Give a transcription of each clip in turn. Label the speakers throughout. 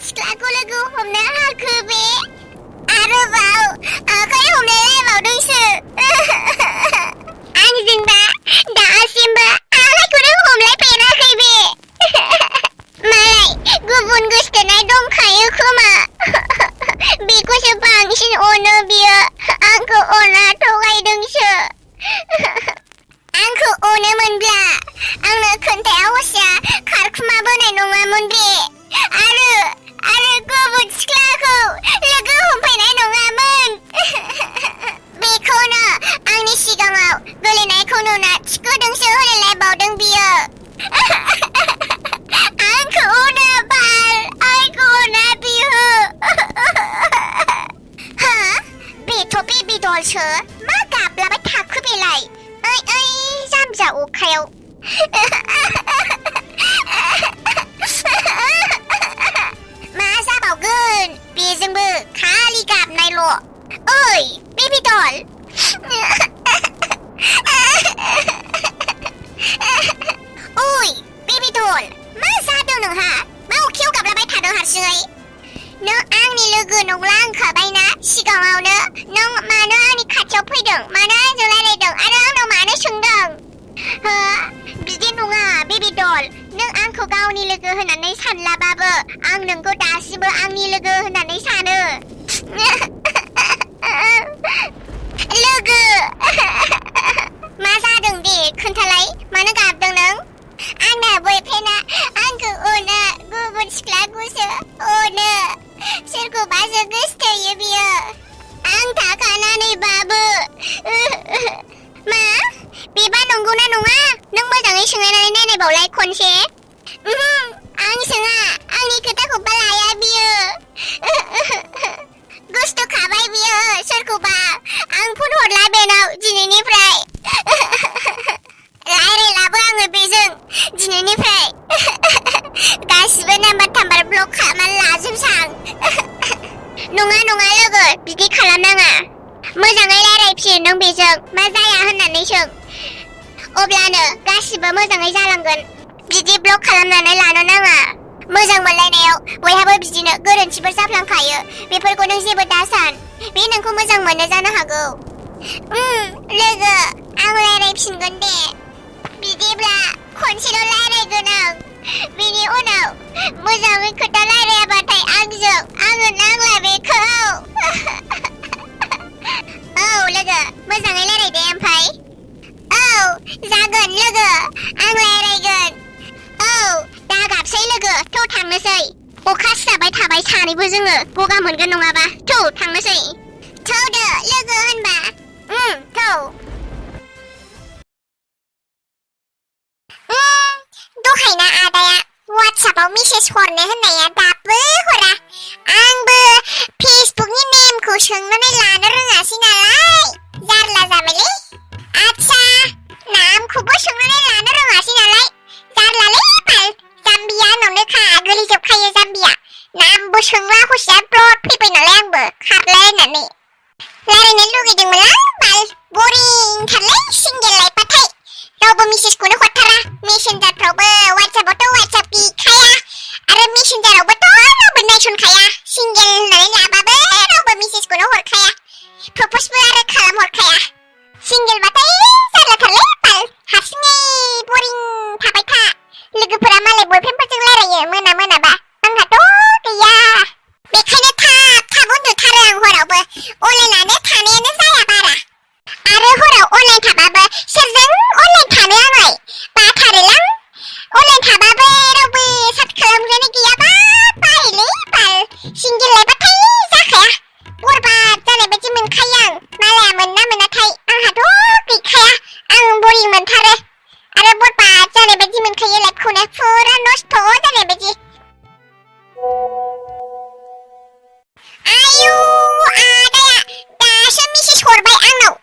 Speaker 1: सिख्लाखौ लोगो हमनो हाखो बे आरोबाव आखाइ हमलायलायबाव दोंसो आंजोंबा दासिमबो आखाइखौनो हमलायफेराखै बे मालाय गुबुन गोसथोनाय दंखायो खोमा बेखौसो बांसिन अनो बियो आंखौ अना थगायदोंसो आंखौ अनोमोनब्ला आंनो खोन्थाया हसिया खारखुमाबोनाय नङामोन बे आरो गुबुन सिख्लाखौ लोगो हमफैनाय नङामोन बेखौनो आंनि सिगाङाव गोलैनायखौ नुना थिखोदोंसो होनलायबावदों बियो आंखौ अना बाल आंखौ अना बियो हा बेथ' बेबि दलसो मा गाबलाबाय थाखो बेलाय ओइ जामजा अखायाव मा जाबावगोन बेजोंबो खालि गाबनायल' ओइ बेबि दल ओइ बेबि दल मा जादों नोंहा मा अखायाव गाबलाबाय थादों हारसिङै नों आंनि लोगो नंला होनखाबायना सिगाङावनो नों मानो आंनि खाथियाव फैदों मानो आंजों रायलायदों आरो आंनाव मानो सोंदों हो बिदि नङा बेबि दल नों आंखौ गावनि लोगो होननानै सानलाबाबो आं नोंखौ दासिमबो आंनि लोगो होननानै सानो लोगो मा जादों दे खोन्थालाय मानो गाबदों नों आंना बयफ्रेन्डआ आंखौ अना गुबुन सिख्लाखौसो अनो सोरखौबासो गोसथोयो बियो आं थाखानानैबाबो मा बेबा नंगौना नङा नों मोजाङै सोंनानै नायनायबावलाय खनसे आं सोङा आंनि खोथाखौबा लाया बियो गोसथोखाबाय बियो सोरखौबा आं फन हरला बेनाव दिनैनिफ्राय रायलायलाबो आङो बेजों दिनैनिफ्राय गासिबो नाम्बार ब्लक खालामनानै लाजोबसां नङा लोगो बिदि खालामनाङा मोजाङै रायलायफिन नों बेजों मा जाया होननानै सों अब्लानो गासिबो मोजाङै जालांगोन बिदि ब्लक खालामनानै लानो नाङा मोजां मोनलायनायाव बयहाबो बिदिनो गोरोन्थिफोर जाफ्लांखायो बेफोरखौ नों जेबो दासान बे नोंखौ मोजां मोनो जानो हागौ लोगो आं रायलायफिनगोन दे बिदिब्ला खनसेल' रायलायगोन आं बेनि उनाव मोजाङै खोथा रायलायाबाथाय आङो नांला बेखौ औ लोगो मोजाङै रायलायदे ओमफ्राय औ जागोन लोगो आं रायलायगोन औ दा गाबसै लोगो थ' थांनोसै अखा सिजाबाय थाबाय सानैबो जोङो गगा मोनगोन नङाबा थ' थांनोसै थौदो लोगो होनबा थौ दहायना आदाया वाट्सएपआव मेसेज हरनो होननाया दाबो हरा आंबो फेसबुकनि नेमखौ सोंनानै लानो रोङासै नालाय जारला जाबायलै आच्छा नामखौबो सोंनानै लानो रोङासै नालाय जारलालै बाल जाम्बिया होननावनोखा गोलैजोबखायो जाम्बिया नामबो सोंला हसिया ब्लड फैबाय नालाय आंबो खारलायनानै रायलायनो लुगैदोंमोनलां बाल बरिंथारलै सिंगेल लाइफबाथाय रावबो मेसेजखौनो हरथारा मेसेन्जारफ्रावबो वाट्सएपआवथ' वाट्सएप गैखाया आरो मेसेन्जारावबोथ' रावबो नायसनखाया सिंगेल होननानै लाबाबो रावबो मेसेजखौनो हरखाया प्रप'जबो आरो खालामहरखाया सिंगेलबाथाय जारलाथारलै बाल हारसिङै बरिं थाबाय था लोगोफोरा मालाय बयफ्रेन्डफोरजों रायलायो मोनाबा आंहाथ' गैया बेखायनो थाब उन्दुथारो आं हरावबो अनलाइनानो थानायानो जाया बारा आरो हराव अनलाइन थाबाबो सोरजों अनलाइन थानो आंलाय बाथारोलां अनलाइन थाबाबो रावबो साट खालामग्रानि गैयाबा बायोलै बाल सिंगेल लाइफबाथाय जाखाया बरबाद जानाय बायदि मोनखायो आं मालाया मोनना मोनाथाय आंहाथ' गैखाया आं बरिं मोनथारो आरो बरबाद जानाय बायदि मोनखायो लाइफखौनो फुरा नस्थ' जानाय बायदि आयु आदाया दासो मेसेज हरबाय आंनाव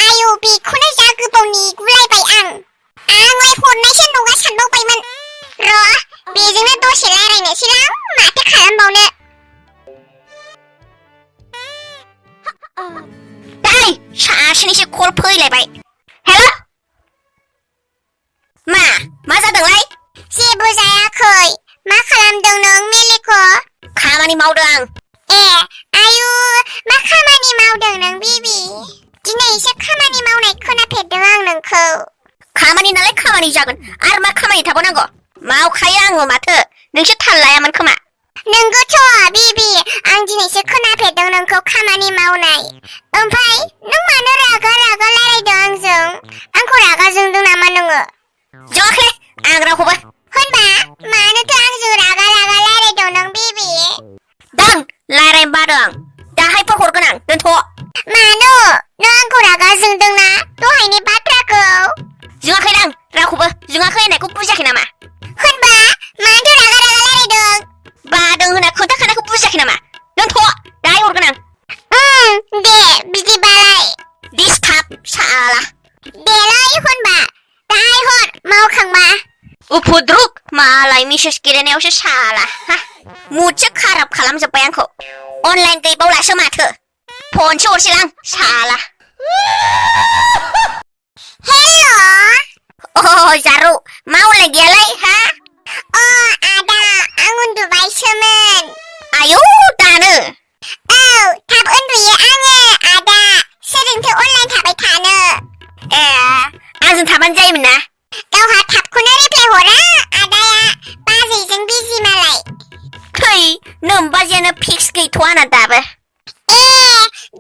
Speaker 1: आयु बेखौनो जा गोबाव नेगुलायबाय आंलाय हरनायसो नङा सानबावबायमोन र' बेजोंनो दसे रायलायनोसैलां माथो खालामबावनो
Speaker 2: दाय सासेनिसो कल फैलायबाय हेल'
Speaker 1: मा जादोंलाय जेबो जायाखै मा खालामदों नों मेलेखौ
Speaker 2: खामानि मावदों आं
Speaker 1: आयु मा खामानि मावदों नों बिबि दिनै एसे खामानि मावनाय खोनाफेरदों आं नोंखौ
Speaker 2: खामानि नालाय खामानि जागोन आरो मा खामानि थाबावनांगौ मावखायो आङो माथो नोंसो थाल लायामोन खोमा
Speaker 1: नोंगौथ' बिबि आं दिनैसो खोनाफेरदों नोंखौ खामानि मावनाय ओमफ्राय नों मानो रागा रागा रायलायदों आंखौ रागा जोंदों नामा नोङो
Speaker 2: जोङाखै आं रावखौबो
Speaker 1: होनबा मानोथो आंजों रागा रागा रायलायदों नों बिबि
Speaker 2: दां रायलायनो बादों आं दाहायफोर हरगोन आं दोनथ'
Speaker 1: मानो नों आंखौ रागा जोंदोंना दहायनि बाथ्राखौ
Speaker 2: जोङाखै दां रावखौबो जोङाखै होननायखौ बुजियाखै नामा
Speaker 1: होनबा मानोथो रागा रागा रायलायदों
Speaker 2: बादों होनना खोन्थाखानायखौ बुजियाखै नामा दोनथ' दाहाय हरगोन आं
Speaker 1: दे बिदिबालाय
Speaker 2: दिसथाब साला
Speaker 1: देलाय होनबा दाहाय हर मावखांबा
Speaker 2: उफुद्रुक मालाय मेसेज गेलेनायावसो साला मुदसो खाराब खालामजोब्बाय आंखौ अनलाइन गैबावलासो माथो फनसो हरसैलां साला
Speaker 1: हेल'
Speaker 2: जारौ मा अनलाइन गैयालाय हा
Speaker 1: आदा आं उन्दुबायसोमोन
Speaker 2: आयौ दानो
Speaker 1: औ थाब उन्दुयो आङो आदा सोरजोंथो अनलाइन थाबाय थानो
Speaker 2: आंजों थाबानो जायोमोन ना
Speaker 1: गावहा थाबखौनो रिप्लाय हरा आदाया बाजैजों बिजि मालाय
Speaker 2: थै नोमबाजियानो फिक्स गैथ'आ आंना दाबो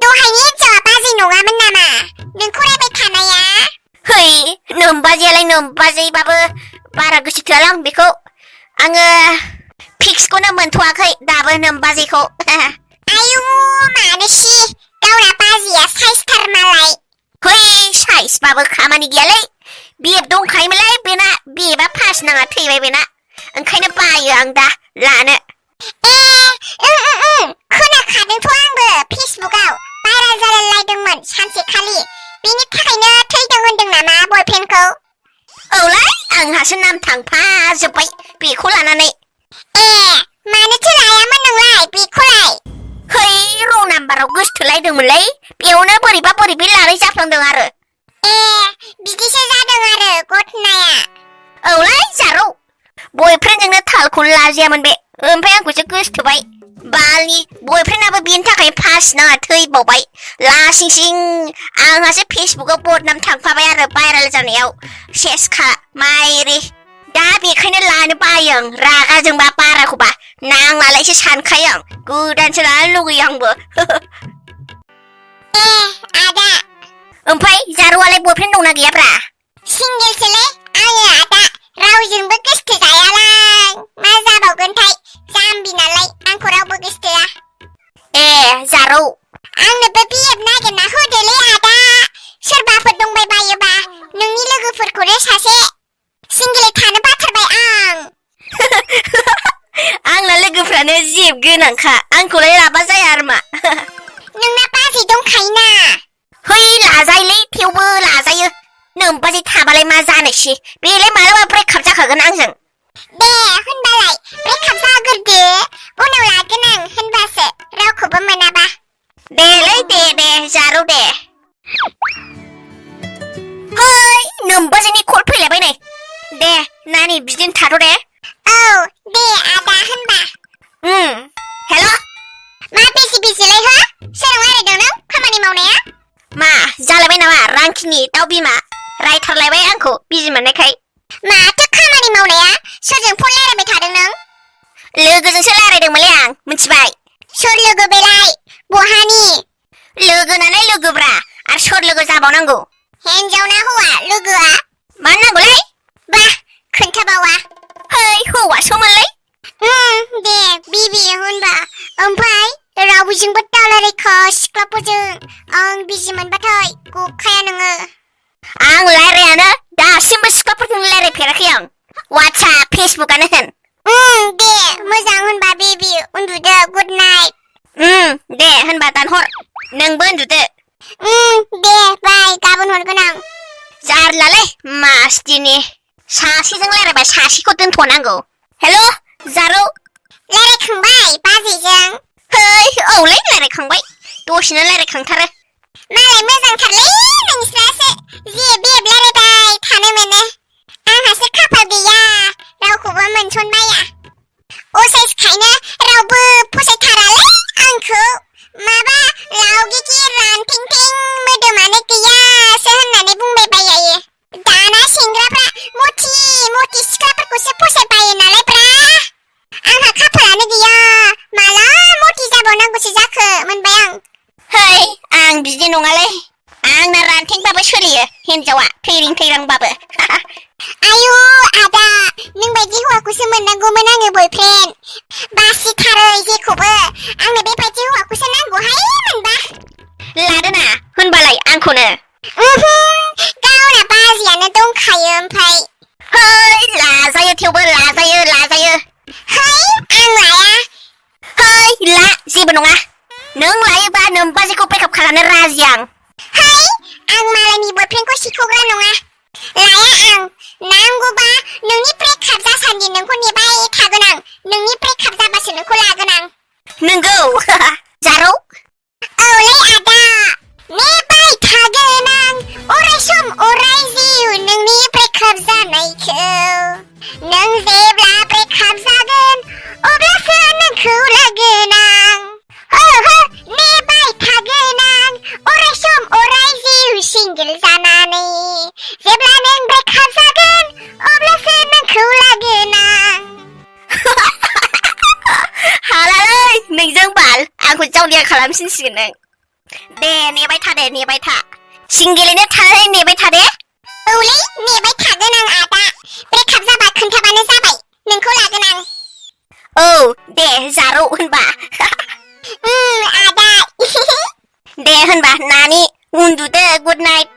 Speaker 1: दहायनि हिन्जावा बाजै नङामोन नामा नों फरायबाय थानाया
Speaker 2: है नोमबाजियालाय नोमबाजिबाबो बारा गोसो थोआलां बेखौ आङो फिक्सखौनो मोनथ'वाखै दाबो नोमबाजिखौ
Speaker 1: आयु मानोसि गावना बाजैया साइसथार मालाय
Speaker 2: है साइसबाबो खामानि गैयालै बिएफ दंखायोमोनलै बेना बिएफआ पास नाङा थैबाय बेना ओंखायनो बायो आं दा लानो
Speaker 1: खोनाखादोंथ' आंबो फेसबुकआव भाइरेल जालायलायदोंमोन सानसेखालि बेनि थाखायनो थैदों होनदों नामा बयफ्रेन्डखौ
Speaker 2: औलै आंहासो नाम थांफाजोब्बाय बेखौ लानानै
Speaker 1: मानोथो लायामोन नोंलाय बेखौलाय
Speaker 2: है रं नाम्बाराव गोसोथोलायदोंमोनलै बेयावनो बोरैबा बोरैबि लानाय जाफ्लांदों आरो
Speaker 1: बिदिसो जादों आरो घटनाया
Speaker 2: औलै जारौ बयफ्रेन्डजोंनो थालखौनो लाजायामोन बे ओमफ्राय आंखौसो गोसोथोबाय बालनि बयफ्रेन्डआबो बेनि थाखाय पास नाङा थैबावबाय लासिंसिं आंहासो फेसबुकआव बदनाम थांफाबाय आरो भाइरेल जानायाव सेसखा माइरि दा बेखायनो लानो बायो आं रागा जोंबा बाराखौबा नांलालायसो सानखायो आं गोदानसो लानो लुगैयो आंबो
Speaker 1: आदा
Speaker 2: ओमफ्राय जारौआलाय बयफ्रेन्ड दंना गैयाब्रा
Speaker 1: सिंगेलसोलै आङो आदा रावजोंबो गोसथोजायालां मा जाबावगोनथाय जाम्बि नालाय आंखौ रावबो गोसथोआ
Speaker 2: जारौ
Speaker 1: आंनोबो बिएफ नागिरना होदोलै आदा सोरबाफोर दंबाय बायोबा नोंनि लोगोफोरखौनो सासे सिंगेलै थानो बाथारबाय आं
Speaker 2: आंना लोगोफ्रानो जिब गोनांखा आंखौलाय लाबा जाया आरो मा
Speaker 1: नोंना बाजै दंखायोना
Speaker 2: है लाजायोलै थेवबो लाजायो नोमबाजै थाबालाय मा जानोसै बेलाय मालाबा ब्रेकआप जाखागोन आंजों
Speaker 1: दे होनबालाय ब्रेकआप जाग्रोदो उनाव लागोन आं होनबासो रावखौबो मोनाबा
Speaker 2: देलै दे जारौ दे है नोमबाजैनि कल फैलायबाय नै दे नानि बिदिनो थाथ' दे
Speaker 1: औ दे आदा होनबा
Speaker 2: हेल'
Speaker 1: मा बिजिलाय हो सोरजों रायलायदों नों खामानि मावनाया
Speaker 2: मा जालायबाय नामा रांखिनि दाउ बिमा रायथारलायबाय आंखौ बिजि मोननायखाय
Speaker 1: माथो खामानि मावनाया सोरजों फन रायलायबाय थादों नों
Speaker 2: लोगोजोंसो रायलायदोंमोनलै आं मिथिबाय
Speaker 1: सोर लोगो बेलाय बहानि
Speaker 2: लोगो नालाय लोगोब्रा आरो सोर लोगो जाबावनांगौ
Speaker 1: हिन्जाव ना हौवा लोगोआ
Speaker 2: मानो नांगौलै
Speaker 1: बा खोन्थाबावा
Speaker 2: है हौवासोमोनलै
Speaker 1: दे बिबि होनबा ओमफ्राय रावजोंबो दालायखा सिख्लाफोरजों आं बिजि मोनबाथाय गखाया नोङो
Speaker 2: आं रायलायानो दासिमबो सिख्लाफोरजों रायलायफेराखै आं वाट्सएप फेसबुकआनो होन
Speaker 1: दे मोजां होनबा बेबि उन्दुदो गुड नाइट
Speaker 2: दे होनबा दानहर नोंबो उन्दुदो
Speaker 1: दे बाय गाबोन हरगोन आं
Speaker 2: जारलालै मासदिनि सासेजों रायलायबाय सासेखौ दोनथ'नांगौ हेल' जारौ
Speaker 1: रायलायखांबाय बाजैजों
Speaker 2: है औलै रायलायखांबाय दसेनो रायलायखांथारो
Speaker 1: मालाय मोजांथारलै नोंस्रासो जे बेब रायलायबाय थानो मोनो आंहासो खाफाल गैया रावखौबो मोनसनबाया असाइसखायनो रावबो फसायथा मोनबाय आं
Speaker 2: Hei, आं बिदि नङालै आंना रानथेंबाबो सोलियो हिनजावा थैरांबाबो
Speaker 1: आयु आदा नों बायदि हौवाखौसो मोननांगौमोन आङो बयफ्रेन्ड बासिथारो जेखौबो आंनो बेबायदि हौवाखौसो नांगौहाय मोनबा
Speaker 2: लादोना होनबालाय आंखौनो
Speaker 1: गावना बाजियानो दंखायो ओमफ्राय
Speaker 2: Hei, लाजायो थेवबो लाजायो
Speaker 1: है आं लाया
Speaker 2: Hei, ला जेबो नङा नों लायोबा नोमबाजिखौ ब्रेकआप खालामनो राजि आं
Speaker 1: है आं मालायनि बयफ्रेन्डखौ सिख'ग्रा नङा लाया आं नांगौबा नोंनि ब्रेकआप जासान्दि नोंखौ नेबाय थागोन आं नोंनि ब्रेकआप जाबासो नोंखौ लागोन आं
Speaker 2: नोंगौ जारौ
Speaker 1: औलै आदा नेबाय थागोन आं अराय सम अराय जिउ नोंनि ब्रेकआप जानायखौ नों जेब्ला ब्रेकआप जागोन अब्लासो नोंखौ लागोन आं नेबाय थागोन आं अराय सम अराय जिउ सिंगेल जानानै जेब्ला नों ब्रेकआप जागोन अब्लासो नोंखौ लागोन आं
Speaker 2: हालालै नोंजों बाल आंखौ जावलिया खालामफिनसिगोन नों दे नेबाय था सिंगेलैनो थानानै नेबाय था दे
Speaker 1: औलै नेबाय थागोन आं आदा ब्रेकआप जाबा खोन्थाबानो जाबाय नोंखौ लागोन आं
Speaker 2: औ दे जारौ होनबा
Speaker 1: आदा
Speaker 2: दे होनबा नानि उन्दुदो गुड नाइट